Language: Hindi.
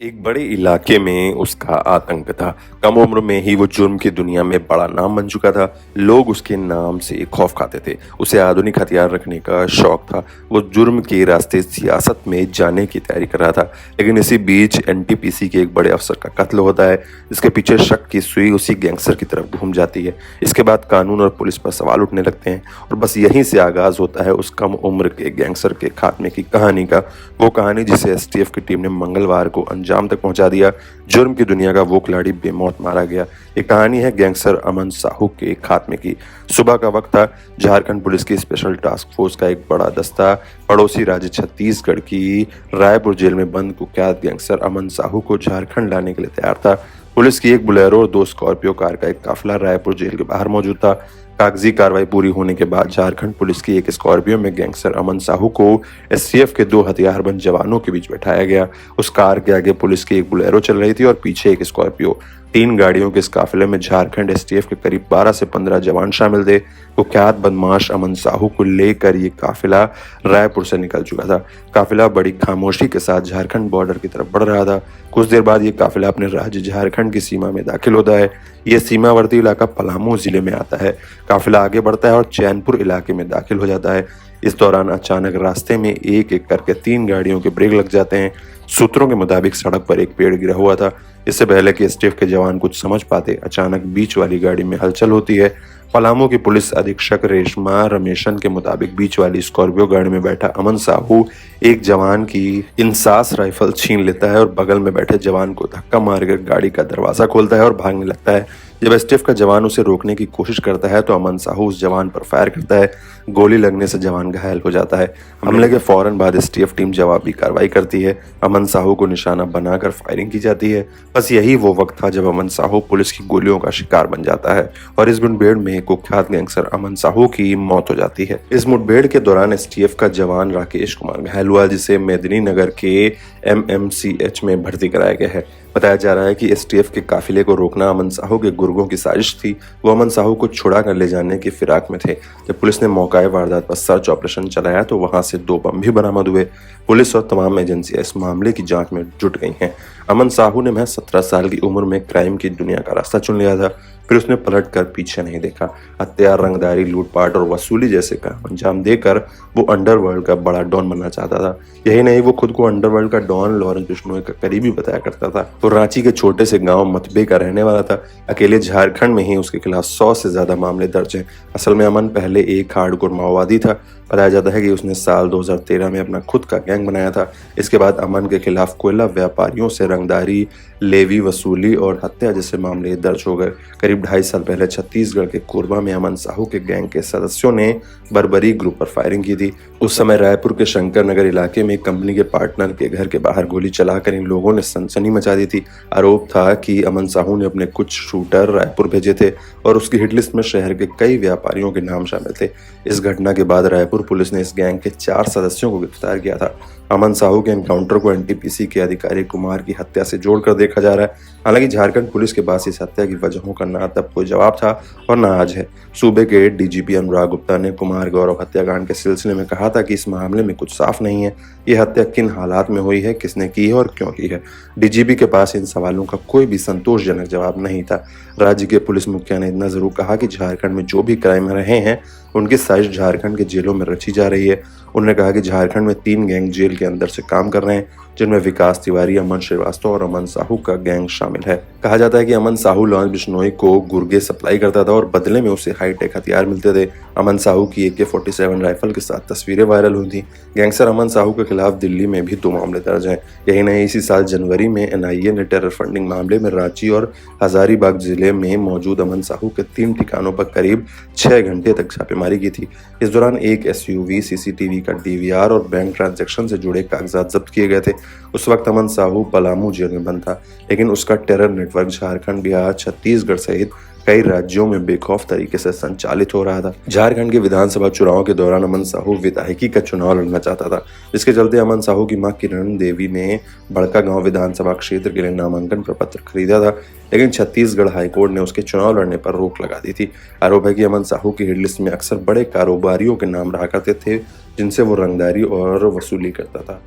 एक बड़े इलाके में उसका आतंक था। कम उम्र में ही वो जुर्म की दुनिया में बड़ा नाम बन चुका था। लोग उसके नाम से खौफ खाते थे। उसे आधुनिक हथियार रखने का शौक था। वो जुर्म के रास्ते सियासत में जाने की तैयारी कर रहा था। लेकिन इसी बीच एनटीपीसी के एक बड़े अफसर का कत्ल होता है। इसके पीछे शक की सुई उसी गैंगस्टर की तरफ घूम जाती है। इसके बाद कानून और पुलिस पर सवाल उठने लगते हैं और बस यहीं से आगाज होता है उस कम उम्र के गैंगस्टर के खात्मे की कहानी का। वो कहानी जिसे एसटीएफ की टीम ने मंगलवार को अंजाम तक पहुंचा दिया। जुर्म की दुनिया का वो खिलाड़ी बेमौत मारा गया। ये कहानी है गैंगस्टर अमन साहू के खात्मे की। सुबह का वक्त था। झारखंड पुलिस की स्पेशल टास्क फोर्स का एक बड़ा दस्ता पड़ोसी राज्य छत्तीसगढ़ की रायपुर जेल में बंद कुख्यात गैंगस्टर अमन साहू को झारखंड लाने के लिए तैयार था। पुलिस की एक बुलेरो और 2 स्कॉर्पियो कार का एक काफिला रायपुर जेल के बाहर मौजूद था। कागजी कार्रवाई पूरी होने के बाद झारखंड पुलिस की एक स्कॉर्पियो में गैंगस्टर अमन साहू को एसटीएफ के 2 हथियारबंद जवानों के बीच बैठाया गया। उस कार के आगे पुलिस की एक बुलेरो चल रही थी और पीछे एक स्कॉर्पियो। 3 गाड़ियों के इस काफिले में झारखंड एसटीएफ के करीब 12 से 15 जवान शामिल थे। कुख्यात बदमाश अमन साहू को लेकर ये काफिला रायपुर से निकल चुका था। काफिला बड़ी खामोशी के साथ झारखंड बॉर्डर की तरफ बढ़ रहा था। कुछ देर बाद ये काफिला अपने राज्य झारखंड की सीमा में दाखिल होता है। ये सीमावर्ती इलाका पलामू जिले में आता है। काफिला आगे बढ़ता है और चैनपुर इलाके में दाखिल हो जाता है। इस दौरान अचानक रास्ते में एक एक करके 3 गाड़ियों के ब्रेक लग जाते हैं। सूत्रों के मुताबिक सड़क पर एक पेड़ गिरा हुआ था। इससे पहले कि एसटीएफ के जवान कुछ समझ पाते, अचानक बीच वाली गाड़ी में हलचल होती है। पलामू की पुलिस अधीक्षक रेशमा रमेशन के मुताबिक बीच वाली स्कॉर्पियो गाड़ी में बैठा अमन साहू एक जवान की इंसास राइफल छीन लेता है और बगल में बैठे जवान को धक्का मारकर गाड़ी का दरवाजा खोलता है और भागने लगता है। जब एसटीएफ का जवान उसे रोकने की कोशिश करता है तो अमन साहू उस जवान पर फायर करता है। गोली लगने से जवान घायल हो जाता है। हमले के फौरन बाद एसटीएफ टीम जवाबी कार्रवाई करती है। अमन साहू को निशाना बनाकर फायरिंग की जाती है। बस यही वो वक्त था जब अमन साहू पुलिस की गोलियों का शिकार बन जाता है और इस मुठभेड़ में कुख्यात गैंगस्टर अमन साहू की मौत हो जाती है। इस मुठभेड़ के दौरान एसटीएफ का जवान राकेश कुमार घायल हुआ, जिसे मेदिनीनगर के एमएमसीएच में भर्ती कराया गया है। बताया जा रहा है कि एसटीएफ के काफिले को रोकना अमन साहू के गुर्गों की साजिश थी। वो अमन साहू को छुड़ा कर ले जाने की फिराक में थे। जब पुलिस ने मौका वारदात पर सर्च ऑपरेशन चलाया तो वहां से 2 बम भी बरामद हुए। पुलिस और तमाम एजेंसियां इस मामले की जांच में जुट गई हैं। अमन साहू ने महज 17 साल की उम्र में क्राइम की दुनिया का रास्ता चुन लिया था। फिर उसने पलट कर पीछे नहीं देखा। हत्या, रंगदारी, लूटपाट और वसूली जैसे काम अंजाम देकर वो अंडरवर्ल्ड का बड़ा डॉन बनना चाहता था। यही नहीं, वो खुद को अंडरवर्ल्ड का डॉन लॉरेंस बिश्नोई का करीबी बताया करता था। तो रांची के छोटे से गांव मतबे का रहने वाला था। अकेले झारखंड में ही उसके खिलाफ 100 से ज्यादा मामले दर्ज हैं। असल में अमन पहले एक हार्डकोर माओवादी था। बताया जाता है कि उसने साल 2013 में अपना खुद का गैंग बनाया था। इसके बाद अमन के खिलाफ कोयला व्यापारियों से रंगदारी, लेवी वसूली और हत्या जैसे मामले दर्ज हो गए। करीब 2.5 साल पहले छत्तीसगढ़ के कोरबा में अमन साहू के गैंग के सदस्यों ने बर्बरी ग्रुप पर फायरिंग की थी। उस समय रायपुर के शंकर नगर इलाके में कंपनी के पार्टनर के घर के बाहर गोली चलाकर इन लोगों ने सनसनी मचा दी थी। आरोप था कि अमन साहू ने अपने कुछ शूटर रायपुर भेजे थे और उसकी हिटलिस्ट में शहर के कई व्यापारियों के नाम शामिल थे। इस घटना के बाद रायपुर पुलिस ने इस गैंग के 4 सदस्यों को गिरफ्तार किया था। अमन साहू के एनकाउंटर को एनटीपीसी के अधिकारी कुमार की हत्या से जोड़कर देखा जा रहा है। हालांकि झारखंड पुलिस के पास इस हत्या की वजहों का ना तब कोई जवाब था और ना आज है। सूबे के डीजीपी अनुराग गुप्ता ने कुमार गौरव हत्याकांड के सिलसिले में कहा था कि इस मामले में कुछ साफ नहीं है। ये हत्या किन हालात में हुई है, किसने की है और क्यों की है। डीजीपी के पास इन सवालों का कोई भी संतोषजनक जवाब नहीं था। राज्य के पुलिस मुखिया ने इतना जरूर कहा कि झारखंड में जो भी क्राइम रहे हैं उनकी साजिश झारखंड के जेलों में रची जा रही है। उन्होंने कहा कि झारखंड में 3 गैंग जेल के अंदर से काम कर रहे हैं, जिनमें विकास तिवारी, अमन श्रीवास्तव और अमन साहू का गैंग शामिल है। कहा जाता है कि अमन साहू लॉरेंस बिश्नोई को गुर्गे सप्लाई करता था और बदले में उसे हाईटेक हथियार मिलते थे। अमन साहू की AK-47 राइफल के साथ तस्वीरें वायरल हुई थी। गैंगस्टर अमन साहू के खिलाफ दिल्ली में भी 2 मामले दर्ज हैं। यही नहीं, इसी साल जनवरी में एनआईए ने टेरर फंडिंग मामले में रांची और हजारीबाग जिले में मौजूद अमन साहू के 3 ठिकानों पर करीब 6 घंटे तक छापेमारी की थी। इस दौरान एक SUV, CCTV का DVR और बैंक ट्रांजैक्शन से जुड़े कागजात जब्त किए गए थे। उस वक्त अमन साहू पलामू जेल में बंद था, लेकिन उसका टेरर नेटवर्क झारखंड, बिहार, छत्तीसगढ़ सहित कई राज्यों में बेखौफ तरीके से संचालित हो रहा था। झारखंड के विधानसभा चुनाव के दौरान अमन साहू विधायकी का चुनाव लड़ना चाहता था, जिसके चलते अमन साहू की मां किरण देवी ने बड़कागांव विधानसभा क्षेत्र के लिए नामांकन प्रपत्र खरीदा था। लेकिन छत्तीसगढ़ हाईकोर्ट ने उसके चुनाव लड़ने पर रोक लगा दी थी। आरोप है कि अमन साहू की हिटलिस्ट में अक्सर बड़े कारोबारियों के नाम रहा करते थे, जिनसे वो रंगदारी और वसूली करता था।